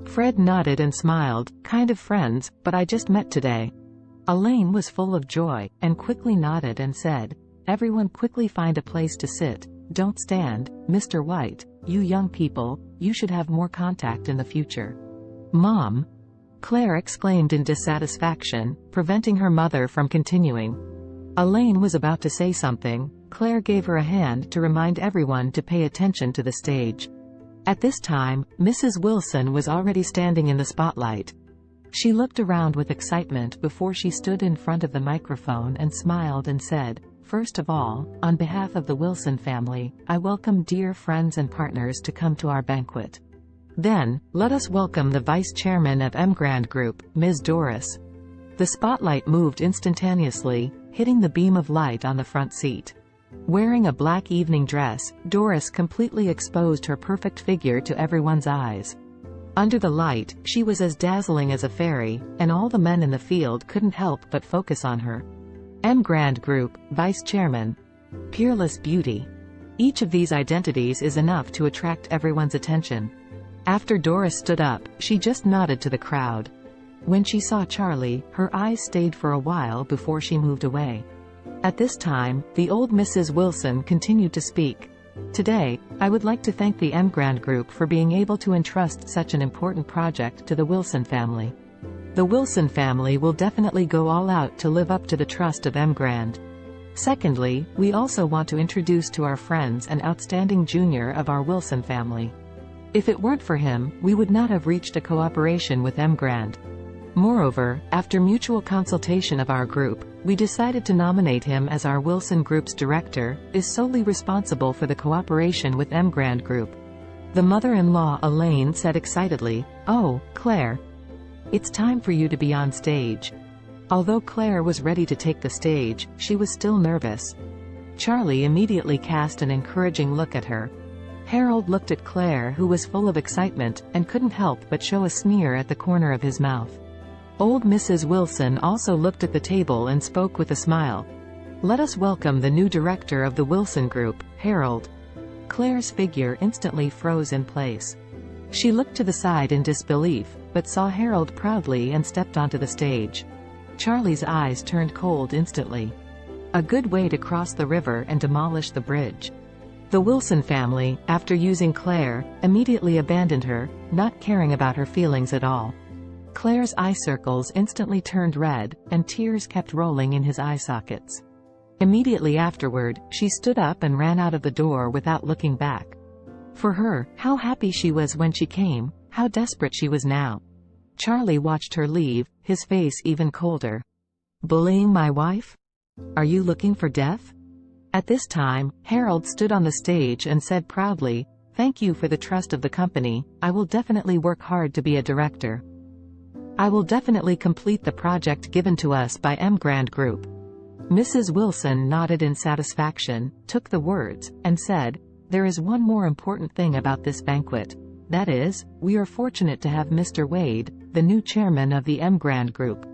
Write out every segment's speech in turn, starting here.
Fred nodded and smiled, kind of friends, but I just met today. Elaine was full of joy, and quickly nodded and said, everyone quickly find a place to sit, don't stand, Mr. White, you young people, you should have more contact in the future. Mom! Claire exclaimed in dissatisfaction, preventing her mother from continuing. Elaine was about to say something. Claire gave her a hand to remind everyone to pay attention to the stage. At this time, Mrs. Wilson was already standing in the spotlight. She looked around with excitement before she stood in front of the microphone and smiled and said, first of all, on behalf of the Wilson family, I welcome dear friends and partners to come to our banquet. Then, let us welcome the Vice Chairman of Emgrand Group, Ms. Doris. The spotlight moved instantaneously, hitting the beam of light on the front seat. Wearing a black evening dress, Doris completely exposed her perfect figure to everyone's eyes. Under the light, she was as dazzling as a fairy, and all the men in the field couldn't help but focus on her. Emgrand Group, Vice Chairman. Peerless beauty. Each of these identities is enough to attract everyone's attention. After Doris stood up, she just nodded to the crowd. When she saw Charlie, her eyes stayed for a while before she moved away. At this time, the old Mrs. Wilson continued to speak. Today, I would like to thank the Emgrand Group for being able to entrust such an important project to the Wilson family. The Wilson family will definitely go all out to live up to the trust of Emgrand. Secondly, we also want to introduce to our friends an outstanding junior of our Wilson family. If it weren't for him, we would not have reached a cooperation with Emgrand. Moreover, after mutual consultation of our group, we decided to nominate him as our Wilson Group's director, is solely responsible for the cooperation with Emgrand Group. The mother-in-law Elaine said excitedly, oh, Claire. It's time for you to be on stage. Although Claire was ready to take the stage, she was still nervous. Charlie immediately cast an encouraging look at her. Harold looked at Claire, who was full of excitement, and couldn't help but show a sneer at the corner of his mouth. Old Mrs. Wilson also looked at the table and spoke with a smile. Let us welcome the new director of the Wilson Group, Harold. Claire's figure instantly froze in place. She looked to the side in disbelief, but saw Harold proudly and stepped onto the stage. Charlie's eyes turned cold instantly. A good way to cross the river and demolish the bridge. The Wilson family, after using Claire, immediately abandoned her, not caring about her feelings at all. Claire's eye circles instantly turned red, and tears kept rolling in his eye sockets. Immediately afterward, she stood up and ran out of the door without looking back. For her, how happy she was when she came, how desperate she was now. Charlie watched her leave, his face even colder. Bullying my wife? Are you looking for death? At this time, Harold stood on the stage and said proudly, thank you for the trust of the company, I will definitely work hard to be a director. I will definitely complete the project given to us by Emgrand Group. Mrs. Wilson nodded in satisfaction, took the words, and said, there is one more important thing about this banquet. That is, we are fortunate to have Mr. Wade, the new chairman of the Emgrand Group.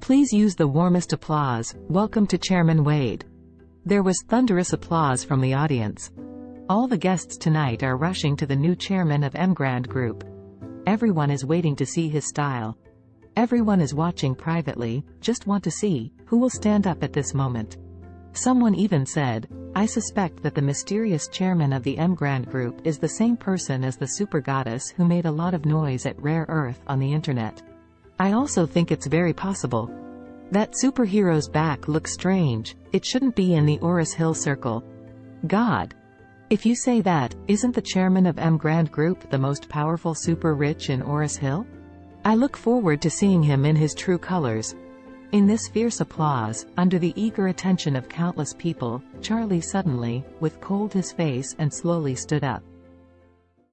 Please use the warmest applause. Welcome to Chairman Wade. There was thunderous applause from the audience. All the guests tonight are rushing to the new chairman of Emgrand Group. Everyone is waiting to see his style. Everyone is watching privately, just want to see who will stand up at this moment. Someone even said, I suspect that the mysterious chairman of the Emgrand Group is the same person as the super goddess who made a lot of noise at Rare Earth on the internet. I also think it's very possible. That superhero's back looks strange, it shouldn't be in the Oris Hill Circle. God! If you say that, isn't the chairman of Emgrand Group the most powerful super rich in Oris Hill? I look forward to seeing him in his true colors. In this fierce applause, under the eager attention of countless people, Charlie suddenly, with cold his face and slowly stood up.